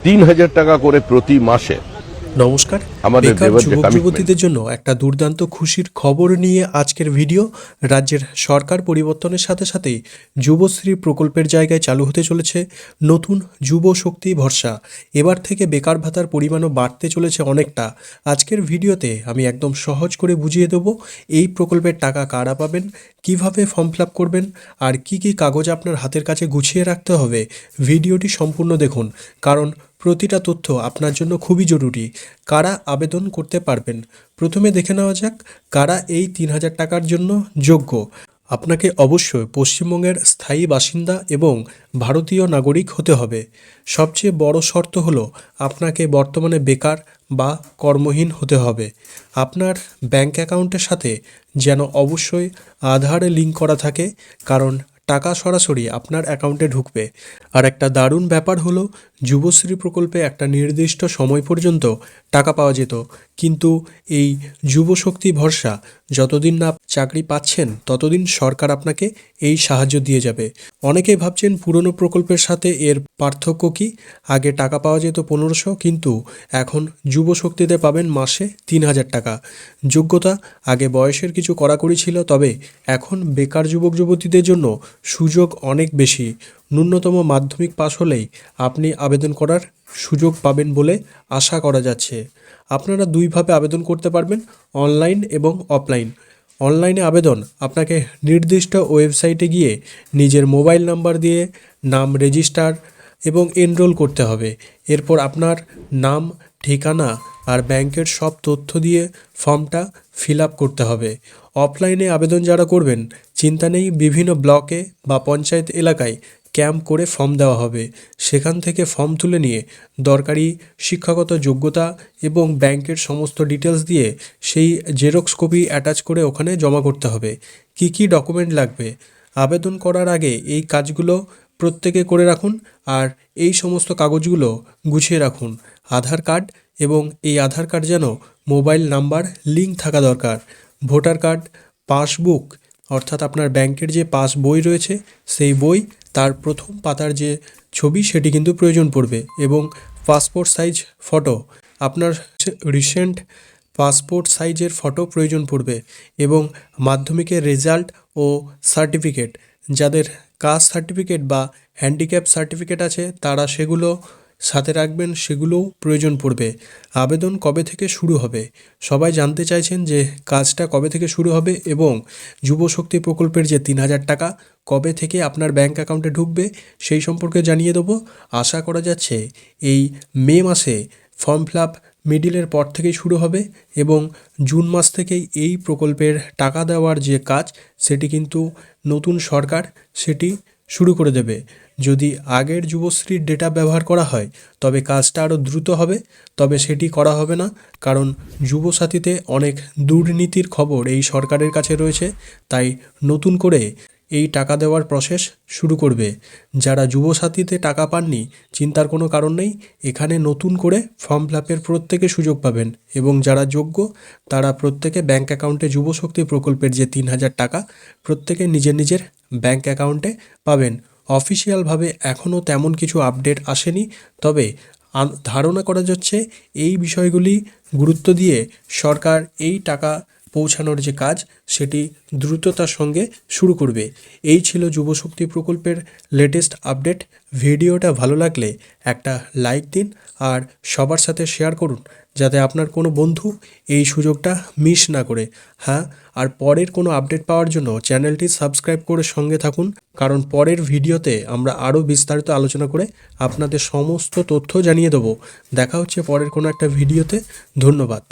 ৩,০০০ টাকা করে প্রতি মাসে। নমস্কার, আমাদের বেকার দেবার যে যুবক কমিটমেন্ট। যুবতীদের জন্য একটা দুর্দান্ত খুশির খবর নিয়ে আজকের ভিডিও। রাজ্যের সরকার পরিবর্তনের সাথে সাথেই যুবশ্রী প্রকল্পের জায়গায় চালু হতে চলেছে নতুন যুব শক্তি ভরসা। এবার থেকে বেকার ভাতার পরিমাণও বাড়তে চলেছে অনেকটা। আজকের ভিডিওতে আমি একদম সহজ করে বুঝিয়ে দেবো এই প্রকল্পের টাকা কারা পাবেন, কিভাবে ফর্ম ফিল আপ করবেন, আর কি কি কাগজ আপনার হাতের কাছে গুছিয়ে রাখতে হবে। ভিডিওটি সম্পূর্ণ দেখুন, কারণ প্রতিটা তথ্য আপনার জন্য খুবই জরুরি। কারা আবেদন করতে পারবেন, প্রথমে দেখে নেওয়া যাক কারা এই ৩,০০০ টাকার জন্য যোগ্য। আপনাকে অবশ্যই পশ্চিমবঙ্গের স্থায়ী বাসিন্দা এবং ভারতীয় নাগরিক হতে হবে। সবচেয়ে বড় শর্ত হলো আপনাকে বর্তমানে বেকার বা কর্মহীন হতে হবে। আপনার ব্যাংক অ্যাকাউন্টের সাথে যেন অবশ্যই আধার লিঙ্ক করা থাকে, কারণ টাকা সরাসরি আপনার অ্যাকাউন্টে ঢুকবে। আর একটা দারুণ ব্যাপার হলো যুবশ্রী প্রকল্পে একটা নির্দিষ্ট সময় পর্যন্ত টাকা পাওয়া যেত, কিন্তু এই যুবশক্তি ভরসা যতদিন না চাকরি পাচ্ছেন ততদিন সরকার আপনাকে এই সাহায্য দিয়ে যাবে। অনেকেই ভাবছেন পুরনো প্রকল্পের সাথে এর পার্থক্য কি। আগে টাকা পাওয়া যেত ১৫০০, কিন্তু এখন যুবশক্তিতে পাবেন মাসে ৩,০০০ টাকা। যোগ্যতা, আগে বয়সের কিছু কড়াকড়ি ছিল, তবে এখন বেকার যুবক যুবতীদের জন্য সুযোগ অনেক বেশি। ন্যূনতম মাধ্যমিক পাশ হলেই আপনি আবেদন করার সুযোগ পাবেন বলে আশা করা যাচ্ছে। আপনারা দুইভাবে আবেদন করতে পারবেন, অনলাইন এবং অফলাইন। অনলাইনে আবেদন আপনাকে নির্দিষ্ট ওয়েবসাইটে গিয়ে নিজের মোবাইল নাম্বার দিয়ে নাম রেজিস্টার এবং এনরোল করতে হবে। এরপর আপনার নাম, ঠিকানা আর ব্যাংকের সব তথ্য দিয়ে ফর্মটা ফিল আপ করতে হবে। অফলাইনে আবেদন যারা করবেন, চিন্তা নেই, বিভিন্ন ব্লকে বা পঞ্চায়েত এলাকায় ক্যাম্প করে ফর্ম দেওয়া হবে। সেখান থেকে ফর্ম তুলে নিয়ে দরকারি শিক্ষাগত যোগ্যতা এবং ব্যাংকের সমস্ত ডিটেলস দিয়ে সেই জেরক্স কপি অ্যাটাচ করে ওখানে জমা করতে হবে। কি কি ডকুমেন্ট লাগবে, আবেদন করার আগে এই কাজগুলো প্রত্যেকে করে রাখুন, আর এই সমস্ত কাগজগুলো গুছিয়ে রাখুন। আধার কার্ড, এবং এই আধার কার্ড যেন মোবাইল নাম্বার লিঙ্ক থাকা দরকার। ভোটার কার্ড, পাসবুক অর্থাৎ আপনার ব্যাংকের যে পাস বই রয়েছে সেই বই, তার প্রথম পাতার যে ছবি সেটি কিন্তু প্রয়োজন পড়বে, এবং পাসপোর্ট সাইজ ফটো, আপনার রিসেন্ট পাসপোর্ট সাইজের ফটো প্রয়োজন পড়বে, এবং মাধ্যমিকের রেজাল্ট ও সার্টিফিকেট। যাদের কাস্ট সার্টিফিকেট বা হ্যান্ডিক্যাপ সার্টিফিকেট আছে তারা সেগুলো সাথে রাখবেন, সেগুলোও প্রয়োজন পড়বে। আবেদন কবে থেকে শুরু হবে, সবাই জানতে চাইছেন যে কাজটা কবে থেকে শুরু হবে এবং যুবশক্তি প্রকল্পের যে ৩,০০০ টাকা কবে থেকে আপনার ব্যাংক অ্যাকাউন্টে ঢুকবে সেই সম্পর্কে জানিয়ে দেবো। আশা করা যাচ্ছে এই মে মাসে ফর্ম ফিল আপ মিডিলের পর থেকেই শুরু হবে, এবং জুন মাস থেকেই এই প্রকল্পের টাকা দেওয়ার যে কাজ সেটি কিন্তু নতুন সরকার সেটি শুরু করে দেবে। যদি আগের যুবশ্রীর ডেটা ব্যবহার করা হয় তবে কাজটা আরও দ্রুত হবে, তবে সেটি করা হবে না, কারণ যুবসাথীতে অনেক দুর্নীতির খবর এই সরকারের কাছে রয়েছে। তাই নতুন করে এই টাকা দেওয়ার প্রসেস শুরু করবে। যারা যুবসাথীতে টাকা পাননি, চিন্তার কোনো কারণ নেই, এখানে নতুন করে ফর্ম ফিল আপের প্রত্যেকে সুযোগ পাবেন, এবং যারা যোগ্য তারা প্রত্যেকে ব্যাংক অ্যাকাউন্টে যুবশক্তি প্রকল্পের যে ৩,০০০ টাকা প্রত্যেকে নিজের নিজের ব্যাংক অ্যাকাউন্টে পাবেন। অফিসিয়ালভাবে এখনও তেমন কিছু আপডেট আসেনি, তবে ধারণা করা যাচ্ছে এই বিষয়গুলি গুরুত্ব দিয়ে সরকার এই টাকা পৌঁছানোর যে কাজ সেটি দ্রুততার সঙ্গে শুরু করবে। এই ছিল যুবশক্তি প্রকল্পের লেটেস্ট আপডেট। ভিডিওটা ভালো লাগলে একটা লাইক দিন আর সবার সাথে শেয়ার করুন, যাতে আপনার কোনো বন্ধু এই সুযোগটা মিস না করে। হ্যাঁ, আর পরের কোনো আপডেট পাওয়ার জন্য চ্যানেলটি সাবস্ক্রাইব করে সঙ্গে থাকুন, কারণ পরের ভিডিওতে আমরা আরও বিস্তারিত আলোচনা করে আপনাদের সমস্ত তথ্য জানিয়ে দেবো। দেখা হচ্ছে পরের কোনো একটা ভিডিওতে। ধন্যবাদ।